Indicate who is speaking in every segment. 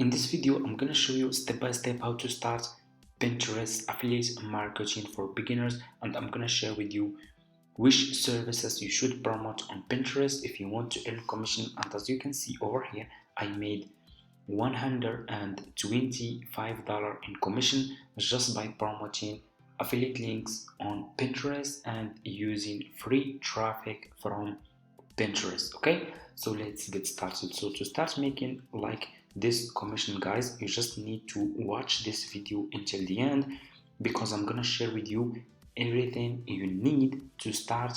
Speaker 1: In this video, I'm going to show you step by step how to start Pinterest affiliate marketing for beginners, and I'm going to share with you which services you should promote on Pinterest if you want to earn commission. And as you can see over here, I made $125 in commission just by promoting affiliate links on Pinterest and using free traffic from Pinterest. Okay, so let's get started. So to start making like this commission, guys, you just need to watch this video until the end, because I'm gonna share with you everything you need to start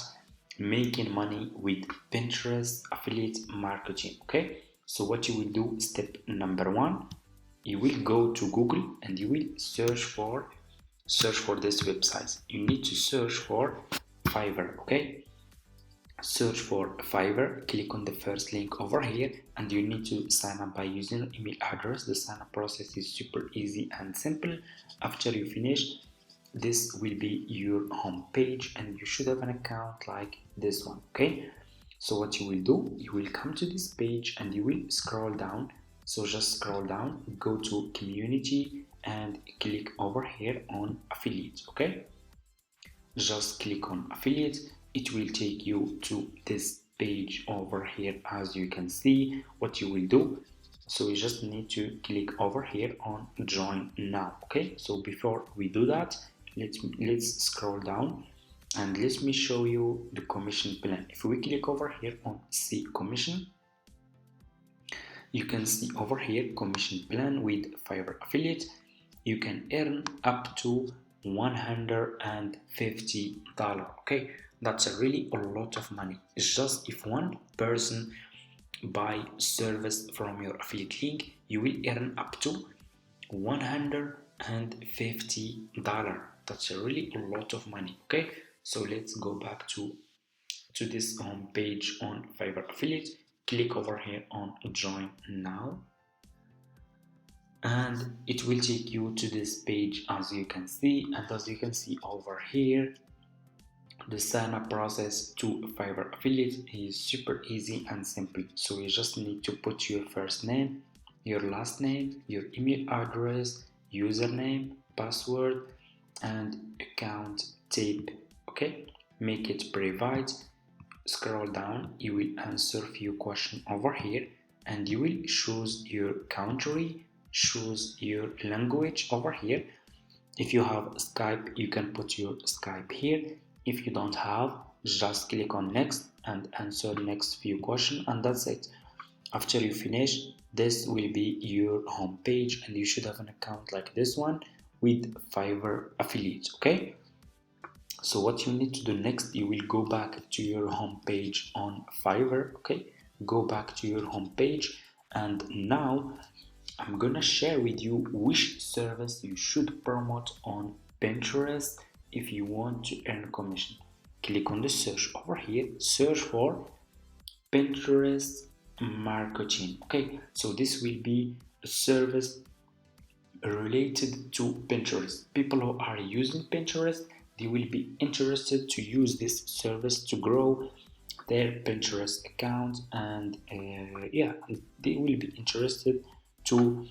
Speaker 1: making money with Pinterest affiliate marketing. Okay, so what you will do, step number one, you will go to Google and you will search for this website. You need to search for Fiverr. Okay, search for Fiverr, click on the first link over here, and you need to sign up by using your email address. The sign up process is super easy and simple. After you finish, this will be your home page and you should have an account like this one. Okay, so what you will do, you will come to this page and you will scroll down. So just scroll down, go to community and click over here on affiliate. Okay, just click on affiliate. It will take you to this page over here. As you can see, what you will do, so you just need to click over here on join now. Okay, so before we do that, let's scroll down and let me show you the commission plan. If we click over here on see commission, you can see over here commission plan with Fiverr affiliate. You can earn up to $150. Okay, that's a really a lot of money. It's just if one person buy service from your affiliate link, you will earn up to $150. That's a really a lot of money. Okay, so let's go back to this home page on Fiverr affiliate. Click over here on join now and it will take you to this page, as you can see. And as you can see over here, the sign up process to Fiverr affiliate is super easy and simple. So you just need to put your first name, your last name, your email address, username, password, and account type. Okay, make it private. Scroll down, you will answer few questions over here and you will choose your country, choose your language over here. If you have Skype, you can put your Skype here. If you don't have, just click on next and answer next few questions, and that's it. After you finish, this will be your home page and you should have an account like this one with Fiverr affiliate. Okay, so what you need to do next, you will go back to your home page on Fiverr. Okay, go back to your home page, and now I'm gonna share with you which service you should promote on Pinterest if you want to earn commission. Click on the search over here, search for Pinterest marketing. Okay, so this will be a service related to Pinterest. People who are using Pinterest, they will be interested to use this service to grow their Pinterest account, and they will be interested to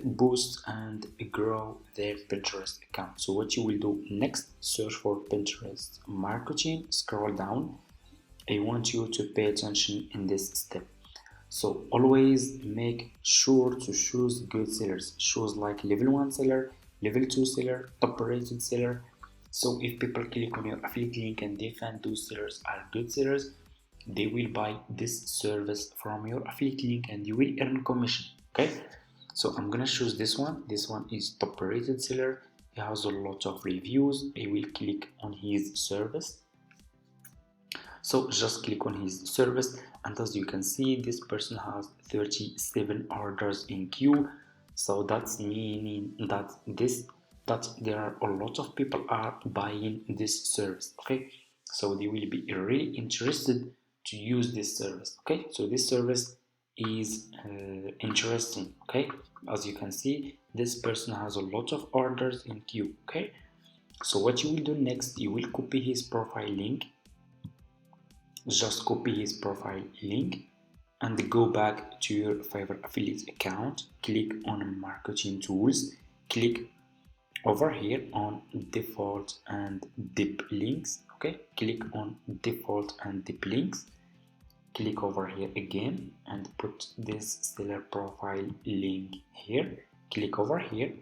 Speaker 1: boost and grow their Pinterest account. So what you will do next, search for Pinterest marketing, scroll down. I want you to pay attention in this step. So always make sure to choose good sellers. Choose like level 1 seller, level 2 seller, top rated seller. So if people click on your affiliate link and they find those sellers are good sellers, they will buy this service from your affiliate link and you will earn commission. Okay, so I'm gonna choose this one. This one is top rated seller. He has a lot of reviews. I will click on his service. So just click on his service, and as you can see, this person has 37 orders in queue. So that's meaning that there are a lot of people are buying this service. Okay, so they will be really interested to use this service. Okay, so this service is interesting. Okay, as you can see, this person has a lot of orders in queue. Okay, so what you will do next, you will copy his profile link. Just copy his profile link and go back to your Fiverr affiliate account, click on marketing tools, click over here on default and deep links. Okay, click on default and deep links, click over here again and put this seller profile link here, click over here,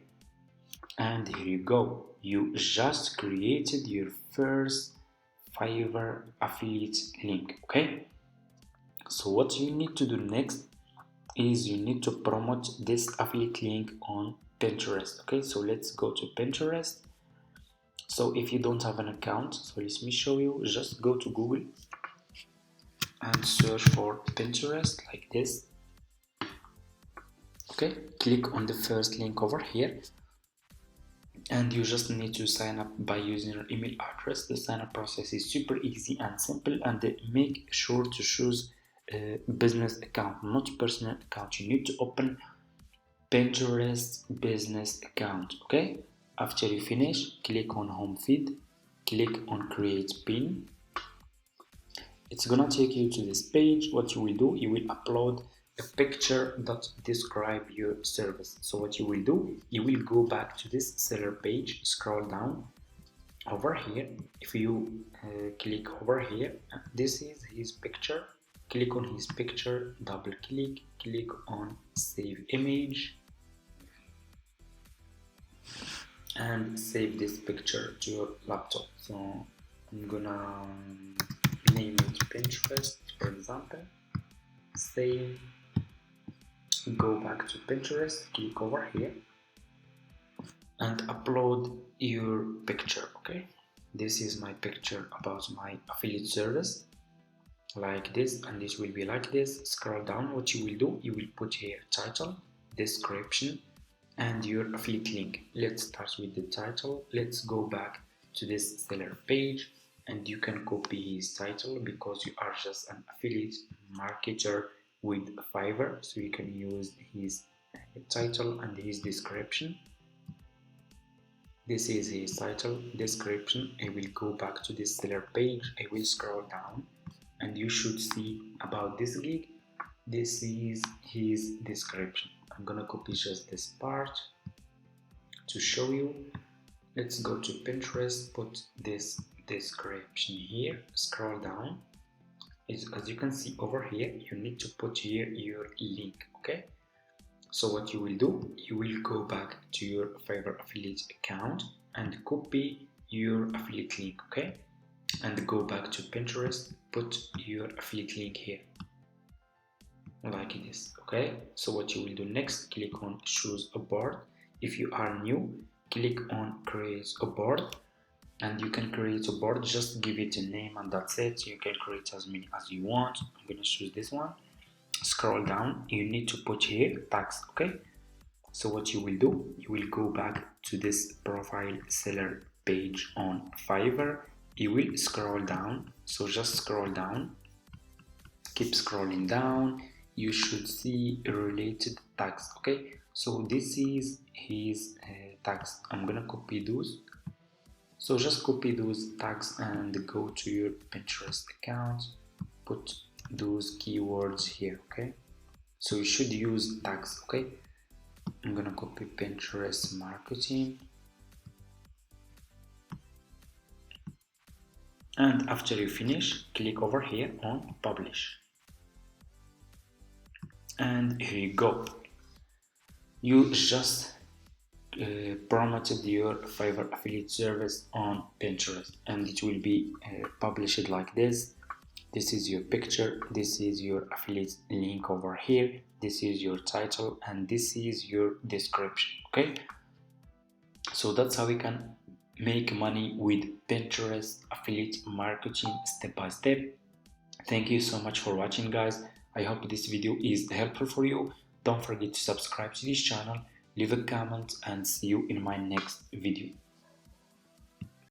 Speaker 1: and here you go. You just created your first Fiverr affiliate link. Okay, so what you need to do next is you need to promote this affiliate link on Pinterest. Okay, so let's go to Pinterest. So if you don't have an account, so let me show you. Just go to Google and search for Pinterest like this. Okay, click on the first link over here, and you just need to sign up by using your email address. The sign up process is super easy and simple, and make sure to choose a business account, not personal account. You need to open Pinterest business account. Okay, after you finish, click on home feed, click on create pin. It's gonna take you to this page. What you will do, you will upload a picture that describe your service. So what you will do, you will go back to this seller page, scroll down over here. If you click over here, this is his picture. Click on his picture, double click, click on save image, and save this picture to your laptop. So I'm gonna name it Pinterest, for example. Save, go back to Pinterest, click over here and upload your picture. Okay, this is my picture about my affiliate service, like this, and this will be like this. Scroll down. What you will do, you will put here title, description, and your affiliate link. Let's start with the title. Let's go back to this seller page, and you can copy his title because you are just an affiliate marketer with Fiverr, so you can use his title and his description. This is his title, description. I will go back to this seller page. I will scroll down and you should see about this gig. This is his description. I'm gonna copy just this part to show you. Let's go to Pinterest, put this description here, scroll down. As you can see over here, you need to put here your link. Okay, so what you will do, you will go back to your Fiverr affiliate account and copy your affiliate link. Okay, and go back to Pinterest, put your affiliate link here like this. Okay, so what you will do next, click on choose a board. If you are new, click on create a board, and you can create a board. Just give it a name and that's it. You can create as many as you want. I'm gonna choose this one. Scroll down, you need to put here tags. Okay, so what you will do, you will go back to this profile seller page on Fiverr. You will scroll down, so just scroll down, keep scrolling down. You should see related tags. Okay, so this is his tags. I'm gonna copy those. So just copy those tags and go to your Pinterest account, put those keywords here. Okay, so you should use tags. Okay, I'm gonna copy Pinterest marketing, and after you finish, click over here on publish, and here you go. You just promoted your Fiverr affiliate service on Pinterest, and it will be published like this. This is your picture, this is your affiliate link over here, this is your title, and this is your description. Okay, so that's how we can make money with Pinterest affiliate marketing step by step. Thank you so much for watching, guys. I hope this video is helpful for you. Don't forget to subscribe to this channel, leave a comment, and see you in my next video.